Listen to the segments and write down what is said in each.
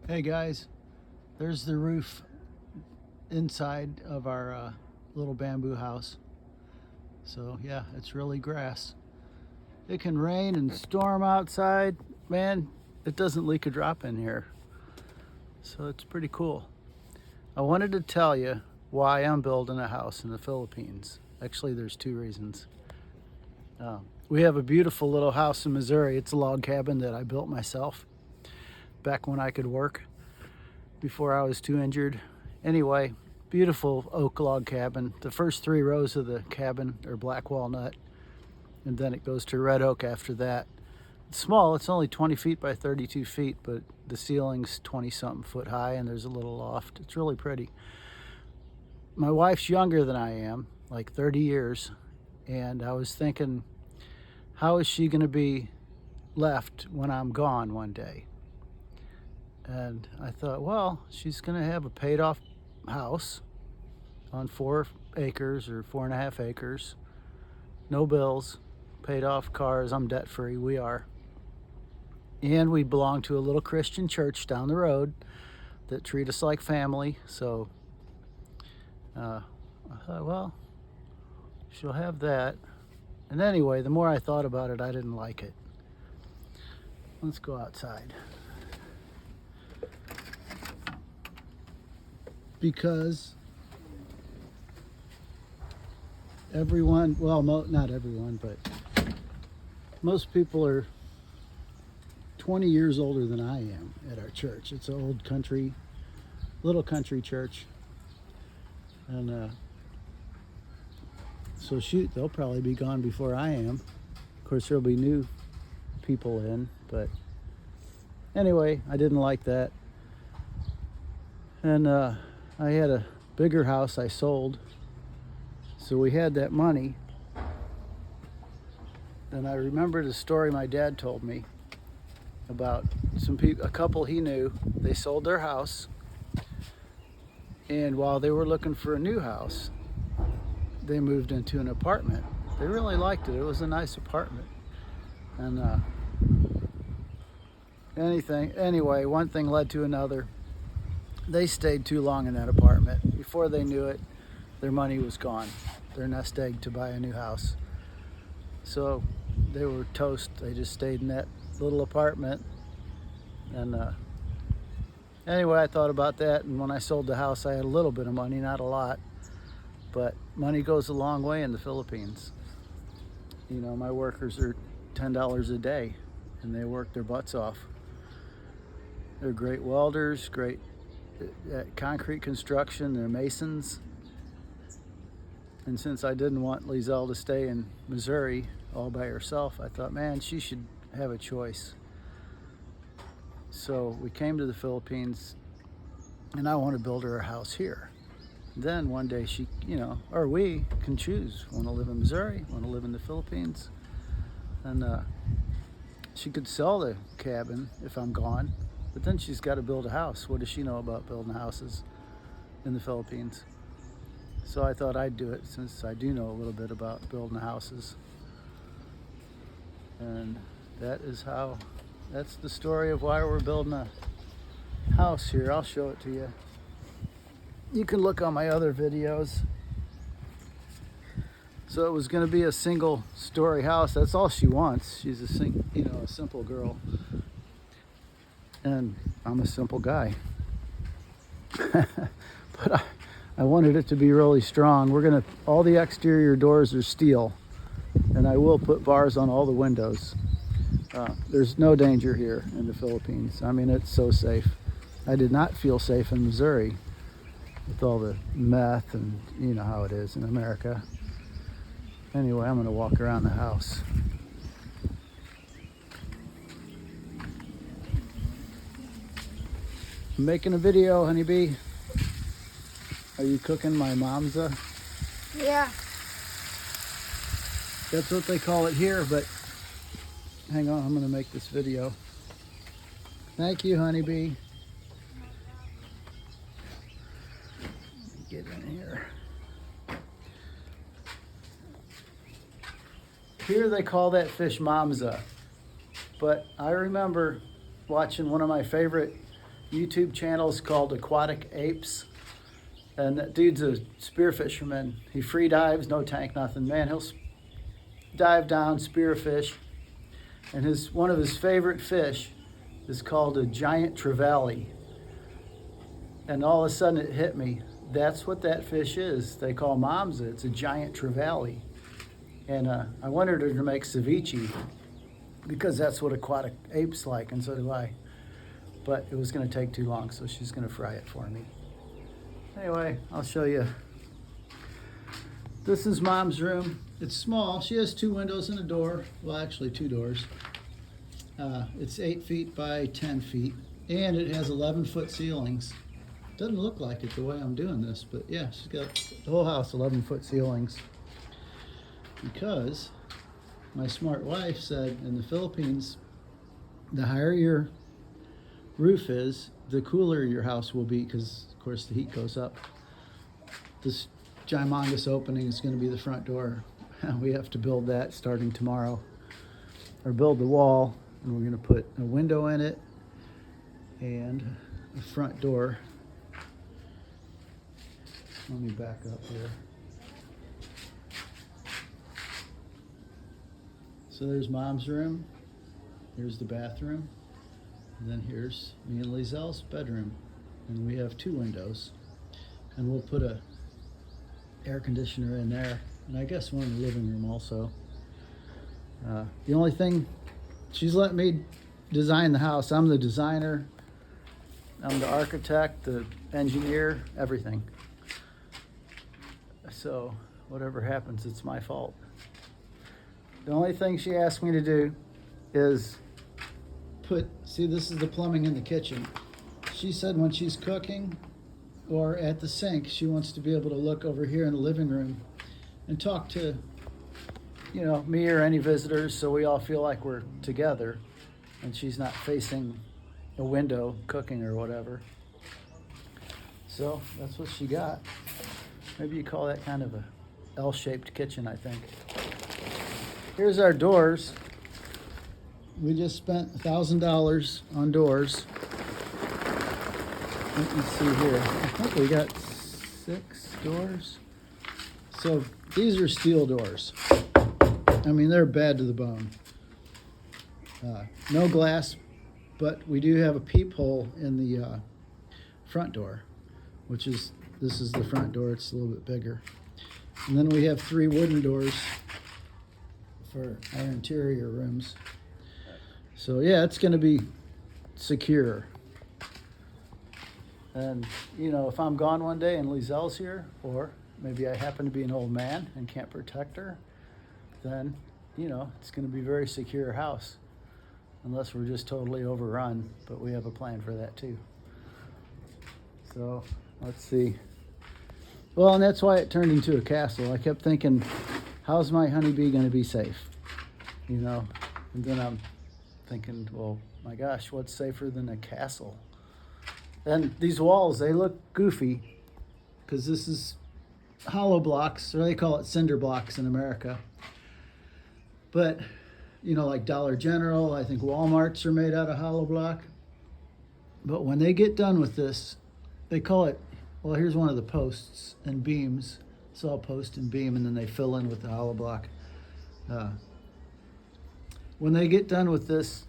Hey guys, there's the roof inside of our little bamboo house. So yeah, it's really grass. It can rain and storm outside. Man, it doesn't leak a drop in here. So it's pretty cool. I wanted to tell you why I'm building a house in the Philippines. Actually, there's two reasons. We have a beautiful little house in Missouri. It's a log cabin that I built myself back when I could work, before I was too injured. Anyway, beautiful oak log cabin. The first 3 rows of the cabin are black walnut, and then it goes to red oak after that. It's small, it's only 20 feet by 32 feet, but the ceiling's 20 something foot high and there's a little loft. It's really pretty. My wife's younger than I am, like 30 years, and I was thinking, how is she gonna be left when I'm gone one day? And I thought, well, she's going to have a paid off house on 4 acres or 4.5 acres, no bills, paid off cars. I'm debt free. We are. And we belong to a little Christian church down the road that treat us like family. So I thought, well, she'll have that. And anyway, the more I thought about it, I didn't like it. Let's go outside. Because everyone, well, not everyone, but most people are 20 years older than I am at our church. It's an old country, little country church. And so shoot, they'll probably be gone before I am. Of course, there'll be new people in, but anyway, I didn't like that. And I had a bigger house I sold, so we had that money. And I remembered a story my dad told me about a couple he knew. They sold their house, and while they were looking for a new house, they moved into an apartment. They really liked it. It was a nice apartment. And anyway, one thing led to another. They stayed too long in that apartment. Before they knew it, their money was gone. Their nest egg to buy a new house. So they were toast. They just stayed in that little apartment. And anyway, I thought about that. And when I sold the house, I had a little bit of money, not a lot. But money goes a long way in the Philippines. You know, my workers are $10 a day, and they work their butts off. They're great welders, great at concrete construction. They're masons. And since I didn't want Lizelle to stay in Missouri all by herself, I thought, man, she should have a choice. So we came to the Philippines, and I want to build her a house here. Then one day she, or we can choose, want to live in Missouri, want to live in the Philippines. And she could sell the cabin if I'm gone. But then she's got to build a house. What does she know about building houses in the Philippines? So I thought I'd do it, since I do know a little bit about building houses. And that's the story of why we're building a house here. I'll show it to you. You can look on my other videos. So it was going to be a single story house. That's all she wants. She's a simple girl. And I'm a simple guy. But I wanted it to be really strong. All the exterior doors are steel, and I will put bars on all the windows. There's no danger here in the Philippines. I mean, it's so safe. I did not feel safe in Missouri with all the meth, and you know how it is in America. Anyway, I'm gonna walk around the house. I'm making a video, honeybee. Are you cooking my mamza? Yeah. That's what they call it here, but hang on, I'm gonna make this video. Thank you, honeybee. Get in here. Here they call that fish mamza, but I remember watching one of my favorite YouTube channel is called Aquatic Apes. And that dude's a spear fisherman. He free dives, no tank, nothing. Man, he'll dive down, spear fish. And one of his favorite fish is called a giant trevally. And all of a sudden it hit me. That's what that fish is. They call Momsa. It's a giant trevally. And I wanted her to make ceviche because that's what aquatic apes like, and so do I. But it was going to take too long, so she's going to fry it for me. Anyway, I'll show you. This is Mom's room. It's small. She has 2 windows and a door. Well, actually 2 doors. It's 8 feet by 10 feet, and it has 11-foot ceilings. Doesn't look like it the way I'm doing this, but yeah, she's got the whole house 11-foot ceilings. Because my smart wife said in the Philippines, the higher your roof is, the cooler your house will be, because of course the heat goes up. This gymongous opening is going to be the front door. We have to build that starting tomorrow, or build the wall, and we're going to put a window in it and a front door. Let me back up here. So there's Mom's room, here's the bathroom, and then here's me and Lizelle's bedroom. And we have 2 windows, and we'll put a air conditioner in there, and I guess one in the living room also. The only thing, she's let me design the house. I'm the designer, I'm the architect, the engineer, everything. So whatever happens, it's my fault. The only thing she asked me to do is see, this is the plumbing in the kitchen. She said when she's cooking or at the sink, she wants to be able to look over here in the living room and talk to, me or any visitors, so we all feel like we're together and she's not facing a window cooking or whatever. So that's what she got. Maybe you call that kind of a L-shaped kitchen, I think. Here's our doors. We just spent $1,000 on doors. Let me see here. I think we got 6 doors. So these are steel doors. I mean, they're bad to the bone. No glass, but we do have a peephole in the front door, this is the front door. It's a little bit bigger. And then we have 3 wooden doors for our interior rooms. So yeah, it's going to be secure. And if I'm gone one day and Lizelle's here, or maybe I happen to be an old man and can't protect her, then it's going to be a very secure house, unless we're just totally overrun. But we have a plan for that too. So let's see. Well, and that's why it turned into a castle. I kept thinking, how's my honeybee going to be safe? And then I'm thinking, well, my gosh, what's safer than a castle? And these walls, they look goofy because this is hollow blocks, or they call it cinder blocks in America. But, like Dollar General, I think Walmarts are made out of hollow block. But when they get done with this, they call it, well, here's one of the posts and beams. It's all post and beam, and then they fill in with the hollow block. When they get done with this,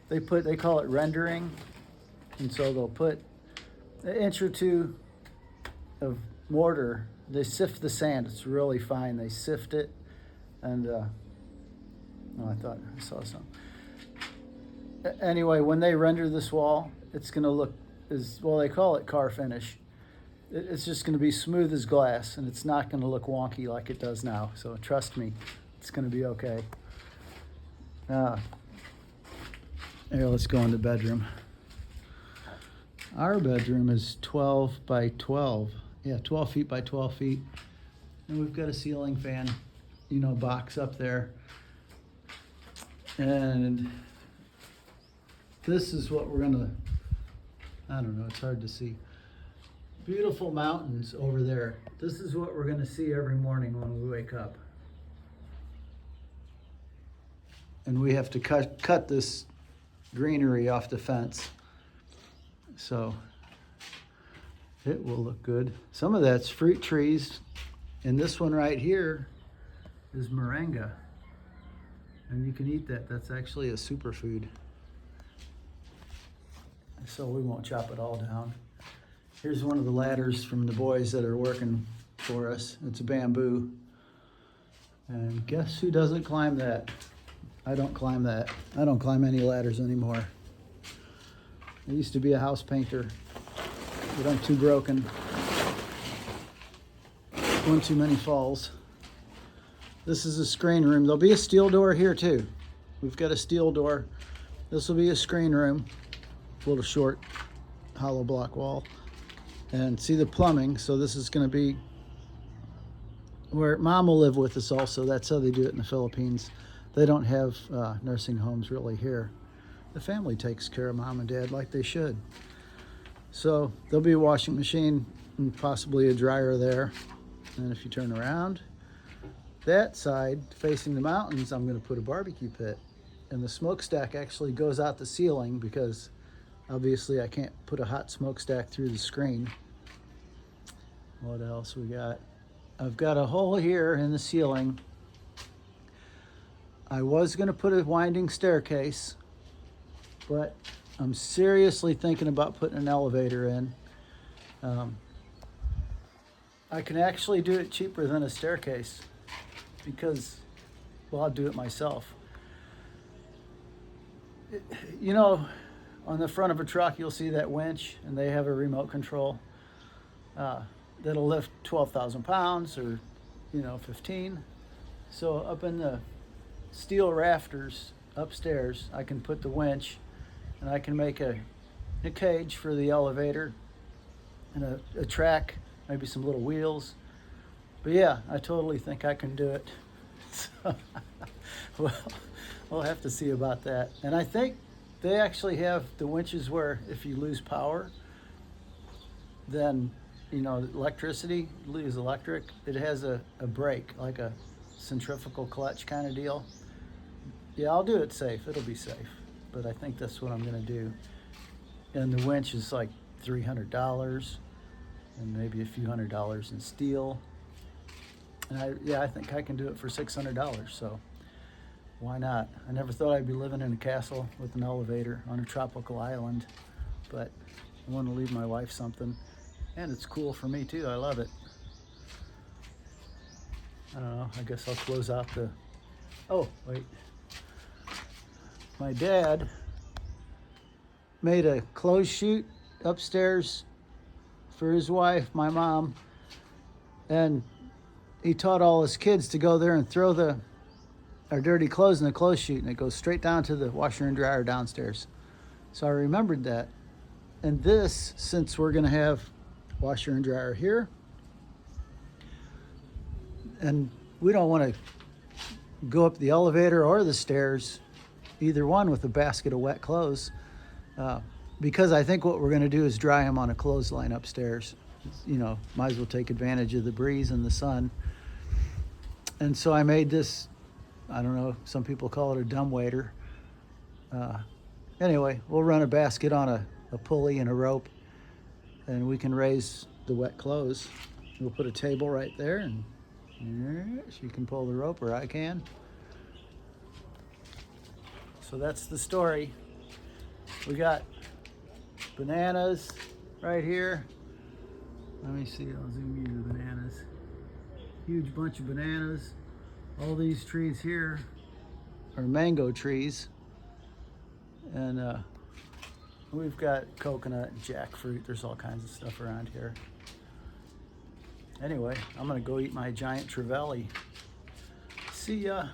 they call it rendering. And so they'll put an inch or 2 of mortar. They sift the sand. It's really fine. They sift it. And, I thought I saw something. Anyway, when they render this wall, it's going to look they call it car finish. It's just going to be smooth as glass, and it's not going to look wonky like it does now. So trust me, it's going to be okay. Here, let's go in the bedroom. Our bedroom is 12 by 12. Yeah, 12 feet by 12 feet. And we've got a ceiling fan, box up there. And this is what we're gonna, I don't know, it's hard to see. Beautiful mountains over there. This is what we're gonna see every morning when we wake up. And we have to cut this greenery off the fence. So it will look good. Some of that's fruit trees, and this one right here is moringa, and you can eat that. That's actually a superfood. So we won't chop it all down. Here's one of the ladders from the boys that are working for us. It's a bamboo. And guess who doesn't climb that? I don't climb that. I don't climb any ladders anymore. I used to be a house painter, but I'm too broken. One too many falls. This is a screen room. There'll be a steel door here too. We've got a steel door. This will be a screen room. A little short hollow block wall. And see the plumbing. So this is going to be where Mom will live with us also. That's how they do it in the Philippines. They don't have nursing homes really here. The family takes care of Mom and Dad like they should. So there'll be a washing machine and possibly a dryer there. And if you turn around, that side facing the mountains, I'm going to put a barbecue pit. And the smokestack actually goes out the ceiling because obviously I can't put a hot smokestack through the screen. What else we got? I've got a hole here in the ceiling. I was going to put a winding staircase, but I'm seriously thinking about putting an elevator in. I can actually do it cheaper than a staircase because, well, I'll do it myself. You know, on the front of a truck, you'll see that winch, and they have a remote control that'll lift 12,000 pounds or, 15. So up in the steel rafters upstairs, I can put the winch, and I can make a cage for the elevator and a track, maybe some little wheels. But yeah, I totally think I can do it. So, well, we'll have to see about that. And I think they actually have the winches where if you lose power, then, electricity, lose electric, it has a brake, like a centrifugal clutch kind of deal. Yeah, I'll do it safe. It'll be safe. But I think that's what I'm going to do. And the winch is like $300 and maybe a few $100s in steel. And I think I can do it for $600. So why not? I never thought I'd be living in a castle with an elevator on a tropical island, but I want to leave my wife something. And it's cool for me too. I love it. I don't know. I guess I'll close out the... Oh, wait. My dad made a clothes chute upstairs for his wife, my mom, and he taught all his kids to go there and throw our dirty clothes in the clothes chute, and it goes straight down to the washer and dryer downstairs. So I remembered that. And this, since we're going to have washer and dryer here, and we don't want to go up the elevator or the stairs, either one, with a basket of wet clothes, because I think what we're going to do is dry them on a clothesline upstairs. Might as well take advantage of the breeze and the sun. And so I made this, I don't know, some people call it a dumbwaiter. Anyway, we'll run a basket on a pulley and a rope, and we can raise the wet clothes. We'll put a table right there, and she can pull the rope, or I can. So that's the story. We got bananas right here. Let me see, I'll zoom you the bananas. Huge bunch of bananas. All these trees here are mango trees. And we've got coconut and jackfruit. There's all kinds of stuff around here. Anyway, I'm gonna go eat my giant trevally. See ya.